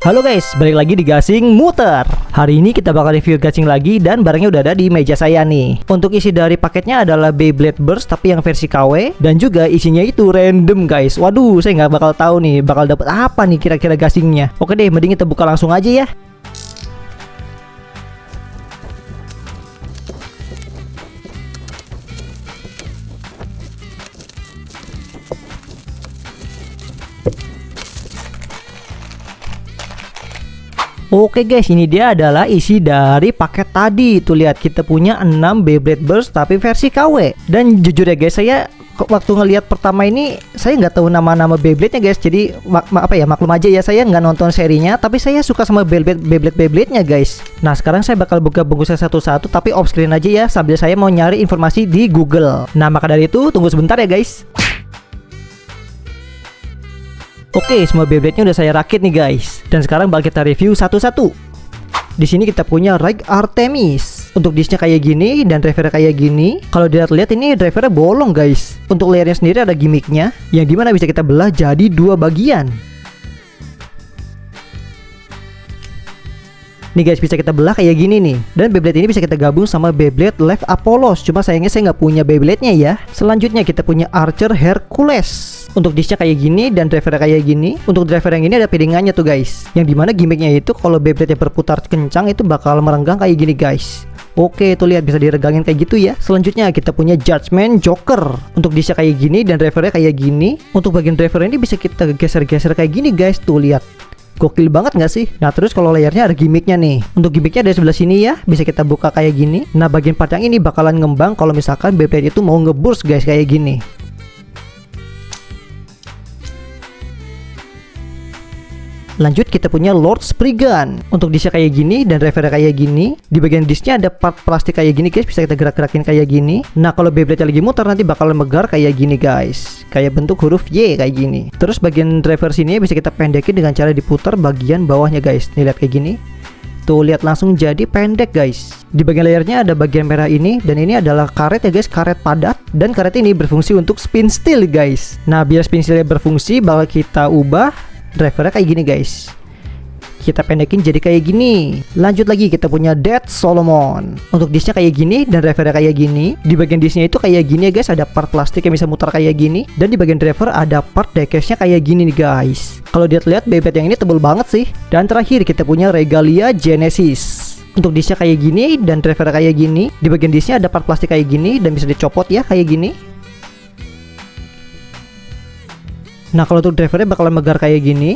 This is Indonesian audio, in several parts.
Halo guys, balik lagi di Gasing Muter. Hari ini kita bakal review gasing lagi dan barangnya udah ada di meja saya nih. Untuk isi dari paketnya adalah Beyblade Burst tapi yang versi KW, dan juga isinya itu random guys. Waduh, saya nggak bakal tahu nih bakal dapet apa nih kira-kira gasingnya. Oke deh, mending kita buka langsung aja ya. Oke guys, ini dia adalah isi dari paket tadi. Tuh lihat, kita punya 6 Beyblade Burst tapi versi KW. Dan jujur ya guys, saya waktu ngelihat pertama ini saya nggak tahu nama-nama Beyblade-nya guys. Jadi maklum aja ya, saya nggak nonton serinya, tapi saya suka sama Beyblade-nya guys. Nah sekarang saya bakal buka bungkusnya satu-satu, tapi off screen aja ya, sambil saya mau nyari informasi di Google. Nah maka dari itu tunggu sebentar ya guys. Oke, semua Beyblade-nya udah saya rakit nih guys. Dan sekarang bakal kita review satu-satu. Di sini kita punya Reg Artemis. Untuk disknya kayak gini dan drivernya kayak gini. Kalau dilihat ini drivernya bolong guys. Untuk layarnya sendiri ada gimmicknya, yang dimana bisa kita belah jadi dua bagian. Nih guys, bisa kita belah kayak gini nih. Dan Beyblade ini bisa kita gabung sama Beyblade Live Apollos. Cuma sayangnya saya nggak punya Beyblade-nya ya. Selanjutnya kita punya Archer Hercules. Untuk disknya kayak gini dan drivernya kayak gini. Untuk driver yang ini ada piringannya tuh guys, yang dimana gimmicknya itu kalau Beyblade berputar kencang itu bakal merenggang kayak gini guys. Oke, tuh lihat bisa diregangin kayak gitu ya. Selanjutnya kita punya Judgment Joker. Untuk disknya kayak gini dan drivernya kayak gini. Untuk bagian driver ini bisa kita geser-geser kayak gini guys. Tuh lihat, gokil banget nggak sih? Nah terus kalau layarnya ada gimmicknya nih. Untuk gimmicknya dari sebelah sini ya, bisa kita buka kayak gini. Nah bagian part yang ini bakalan ngembang kalau misalkan Beyblade itu mau ngeburst guys kayak gini. Lanjut kita punya Lord Spriggan. Untuk disknya kayak gini dan drivernya kayak gini. Di bagian disknya ada part plastik kayak gini guys, bisa kita gerak-gerakin kayak gini. Nah kalau Beyblade lagi muter nanti bakalan megar kayak gini guys, kayak bentuk huruf Y kayak gini. Terus bagian driver sini bisa kita pendekin dengan cara diputar bagian bawahnya guys. Nih lihat kayak gini. Tuh lihat, langsung jadi pendek guys. Di bagian layarnya ada bagian merah ini, dan ini adalah karet ya guys, karet padat. Dan karet ini berfungsi untuk spin steel guys. Nah biar spin steelnya berfungsi bakal kita ubah drivernya kayak gini guys. Kita pendekin jadi kayak gini. Lanjut lagi kita punya Dead Solomon. Untuk disknya kayak gini dan drivernya kayak gini. Di bagian disknya itu kayak gini ya guys, ada part plastik yang bisa muter kayak gini. Dan di bagian driver ada part diecastnya kayak gini nih guys. Kalau dilihat Beyblade yang ini tebel banget sih. Dan terakhir kita punya Regalia Genesis. Untuk disknya kayak gini dan drivernya kayak gini. Di bagian disknya ada part plastik kayak gini dan bisa dicopot ya kayak gini. Nah kalau untuk drivernya bakalan megar kayak gini.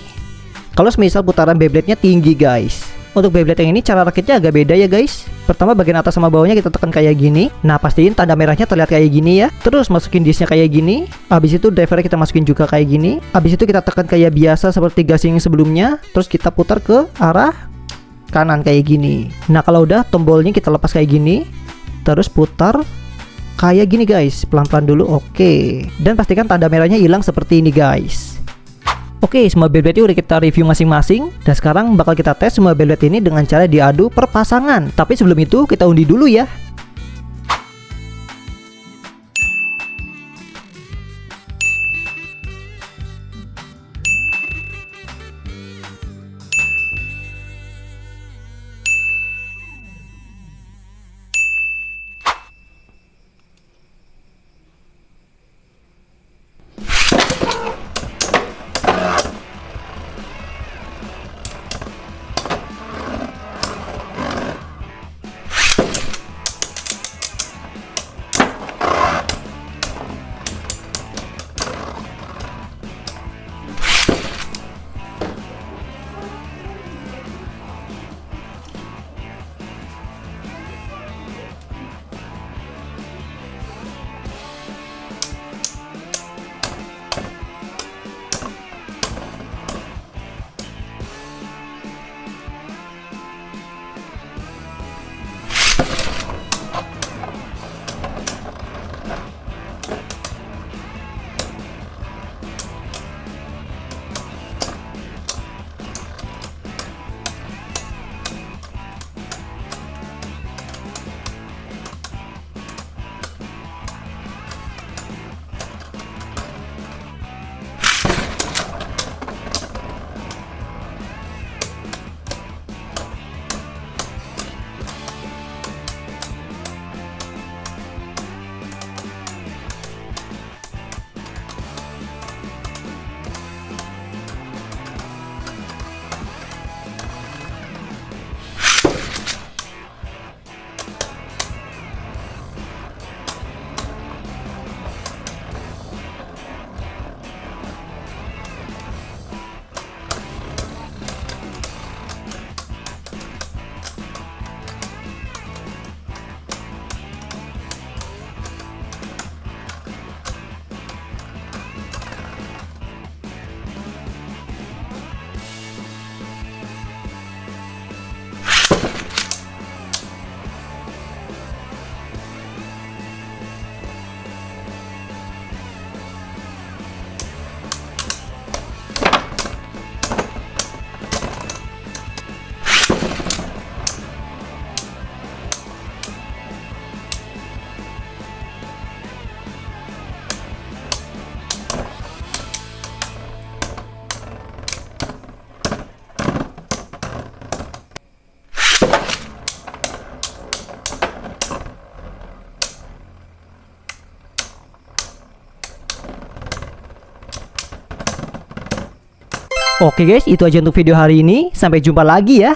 Kalau semisal putaran Beyblade-nya tinggi guys. Untuk Beyblade yang ini cara rakitnya agak beda ya guys. Pertama bagian atas sama bawahnya kita tekan kayak gini. Nah pastiin tanda merahnya terlihat kayak gini ya. Terus masukin disknya kayak gini. Habis itu drivernya kita masukin juga kayak gini. Habis itu kita tekan kayak biasa seperti gasing sebelumnya. Terus kita putar ke arah kanan kayak gini. Nah kalau udah tombolnya kita lepas kayak gini. Terus putar kayak gini guys, pelan-pelan dulu. Oke. Dan pastikan tanda merahnya hilang seperti ini guys. Oke, semua Beyblade udah kita review masing-masing. Dan sekarang bakal kita tes semua Beyblade ini dengan cara diadu per pasangan. Tapi sebelum itu kita undi dulu ya. Oke guys, itu aja untuk video hari ini. Sampai jumpa lagi ya.